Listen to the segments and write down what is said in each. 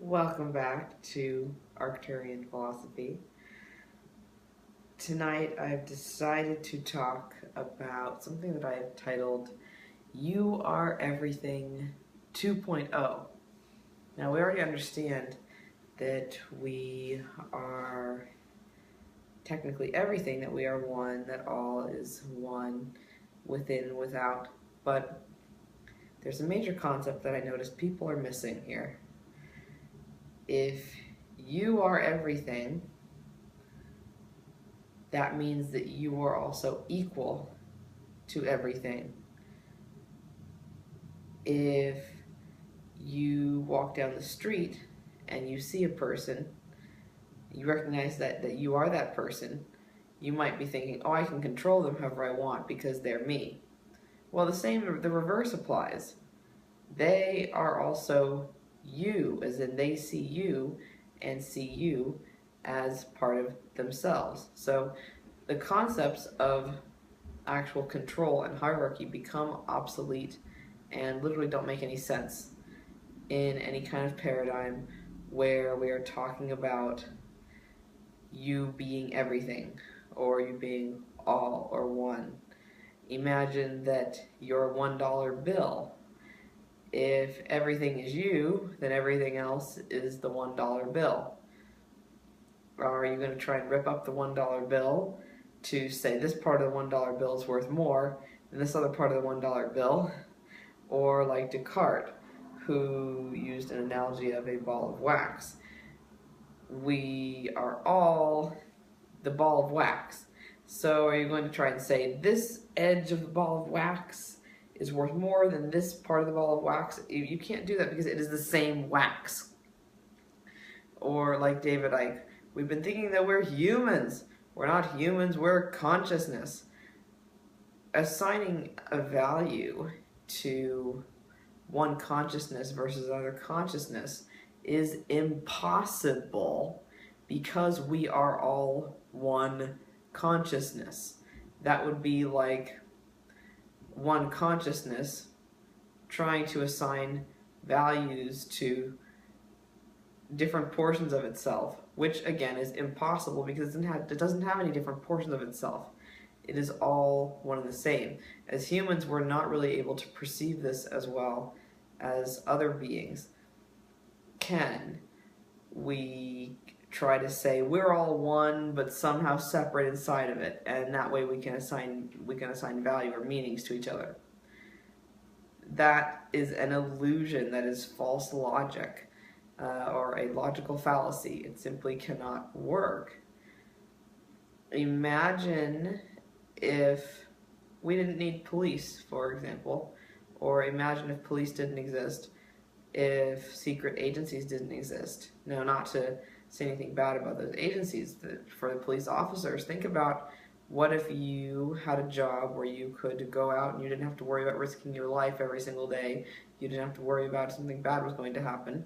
Welcome back to Arcturian Philosophy. Tonight I've decided to talk about something that I have titled You Are Everything 2.0. Now we already understand that we are technically everything, that we are one, that all is one, within and without, but there's a major concept that I noticed people are missing here. If you are everything, that means that you are also equal to everything. If you walk down the street and you see a person, you recognize that you are that person, you might be thinking, oh, I can control them however I want because they're me. Well, the reverse applies. They are also you, as in they see you and see you as part of themselves. So the concepts of actual control and hierarchy become obsolete and literally don't make any sense in any kind of paradigm where we are talking about you being everything or you being all or one. Imagine that your $1 bill. If everything is you, then everything else is the $1 bill. Are you going to try and rip up the $1 bill to say this part of the $1 bill is worth more than this other part of the $1 bill? Or like Descartes, who used an analogy of a ball of wax. We are all the ball of wax. So are you going to try and say this edge of the ball of wax is worth more than this part of the ball of wax? You can't do that because it is the same wax. Or like David Icke, we've been thinking that we're humans. We're not humans, we're consciousness. Assigning a value to one consciousness versus another consciousness is impossible because we are all one consciousness. That would be like one consciousness trying to assign values to different portions of itself, which again is impossible because it doesn't have any different portions of itself. It is all one and the same. As humans, we're not really able to perceive this as well as other beings can. We try to say we're all one but somehow separate inside of it, and that way we can assign value or meanings to each other. That is an illusion, that is false logic, or a logical fallacy. It simply cannot work. Imagine if we didn't need police, for example, or imagine if police didn't exist, if secret agencies didn't exist. Now, not to say anything bad about those agencies, for the police officers, think about what if you had a job where you could go out and you didn't have to worry about risking your life every single day. You didn't have to worry about if something bad was going to happen.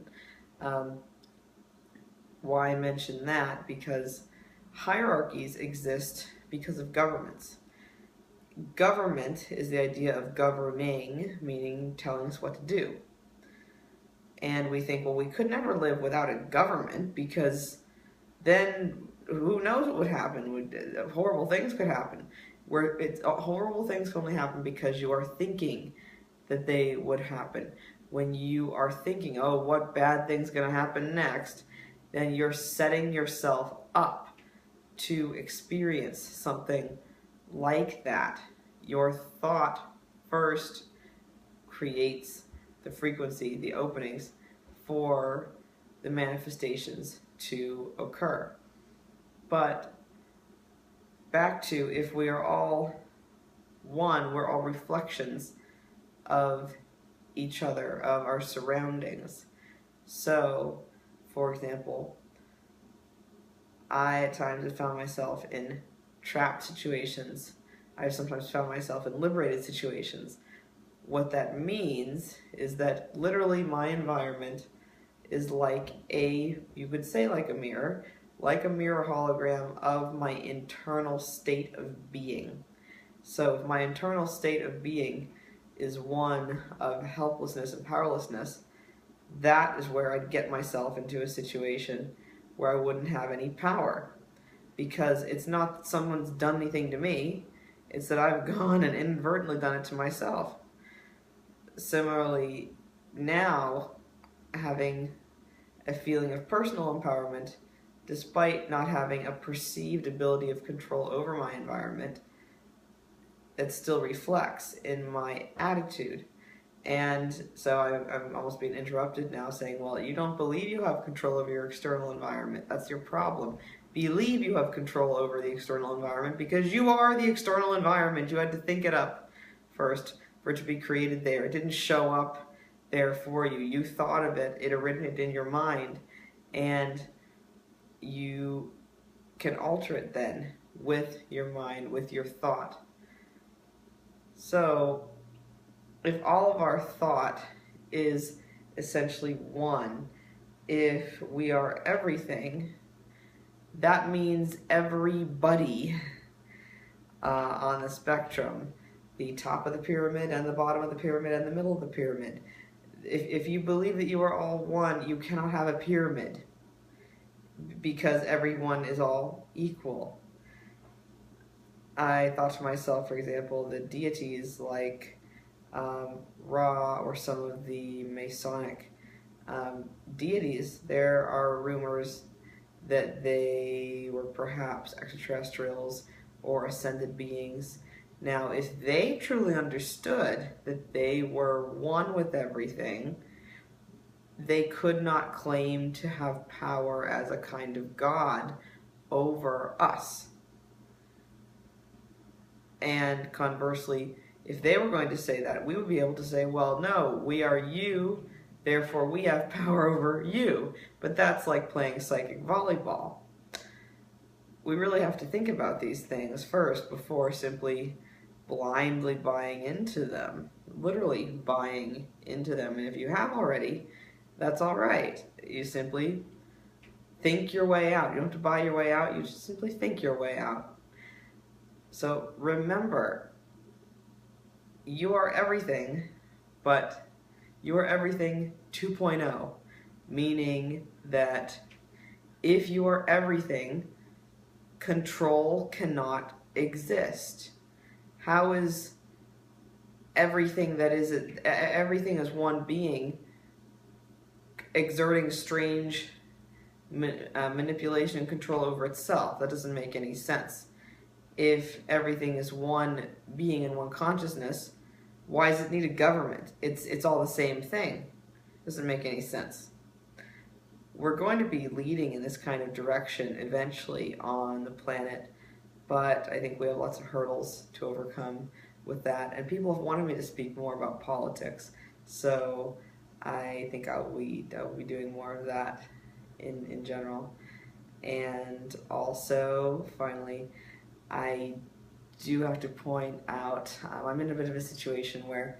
Why mention that? Because hierarchies exist because of governments. Government is the idea of governing, meaning telling us what to do. And we think, well, we could never live without a government because then who knows what would happen? Horrible things could happen. Horrible things can only happen because you are thinking that they would happen. When you are thinking, oh, what bad thing's going to happen next, then you're setting yourself up to experience something like that. Your thought first creates the frequency, the openings for the manifestations to occur. But back to, if we are all one, we're all reflections of each other, of our surroundings. So, for example, I at times have found myself in trapped situations. I've sometimes found myself in liberated situations. What that means is that literally my environment is like you could say like a mirror hologram of my internal state of being. So if my internal state of being is one of helplessness and powerlessness, that is where I'd get myself into a situation where I wouldn't have any power. Because it's not that someone's done anything to me, it's that I've gone and inadvertently done it to myself. Similarly, now, having a feeling of personal empowerment, despite not having a perceived ability of control over my environment, that still reflects in my attitude. And so I'm almost being interrupted now saying, well, you don't believe you have control over your external environment. That's your problem. Believe you have control over the external environment because you are the external environment. You had to think it up first for it to be created there. It didn't show up there for you. You thought of it. It originated in your mind. And you can alter it then with your mind, with your thought. So if all of our thought is essentially one, if we are everything, that means everybody on the spectrum, the top of the pyramid and the bottom of the pyramid and the middle of the pyramid. If you believe that you are all one, you cannot have a pyramid because everyone is all equal. I thought to myself, for example, the deities like Ra or some of the Masonic deities, there are rumors that they were perhaps extraterrestrials or ascended beings. Now, if they truly understood that they were one with everything, they could not claim to have power as a kind of God over us. And conversely, if they were going to say that, we would be able to say, well, no, we are you, therefore we have power over you. But that's like playing psychic volleyball. We really have to think about these things first before simply blindly buying into them. Literally buying into them. And if you have already, that's all right. You simply think your way out. You don't have to buy your way out. You just simply think your way out. So remember, you are everything, but you are everything 2.0, meaning that if you are everything, control cannot exist. How is everything that is everything as one being exerting strange manipulation and control over itself? That doesn't make any sense. If everything is one being and one consciousness, why does it need a government? It's all the same thing. Doesn't make any sense. We're going to be leading in this kind of direction eventually on the planet, but I think we have lots of hurdles to overcome with that. And people have wanted me to speak more about politics, so I think I'll be doing more of that in general. And also, finally, I do have to point out, I'm in a bit of a situation where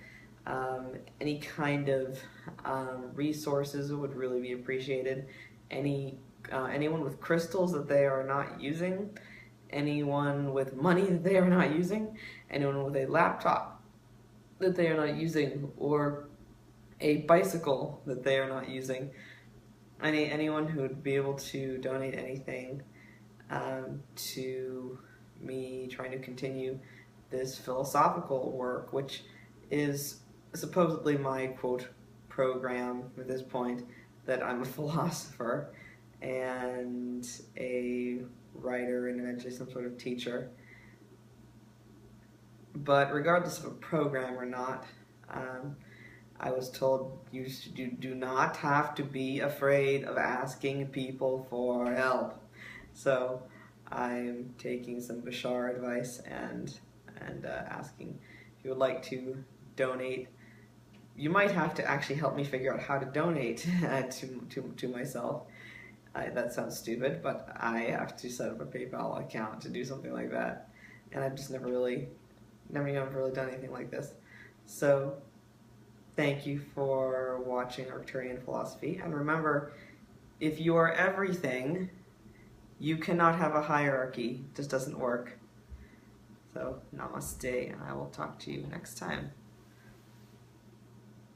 any kind of resources would really be appreciated. Anyone with crystals that they are not using, anyone with money that they are not using, anyone with a laptop that they are not using, or a bicycle that they are not using, anyone who would be able to donate anything to me trying to continue this philosophical work, which is supposedly my quote program at this point, that I'm a philosopher and a writer and eventually some sort of teacher. But regardless of a program or not, I was told you do not have to be afraid of asking people for help. So I'm taking some Bashar advice and asking if you would like to donate. You might have to actually help me figure out how to donate to myself. That sounds stupid, but I have to set up a PayPal account to do something like that. And I've just never really done anything like this. So thank you for watching Arcturian Philosophy. And remember, if you are everything, you cannot have a hierarchy. It just doesn't work. So namaste, and I will talk to you next time.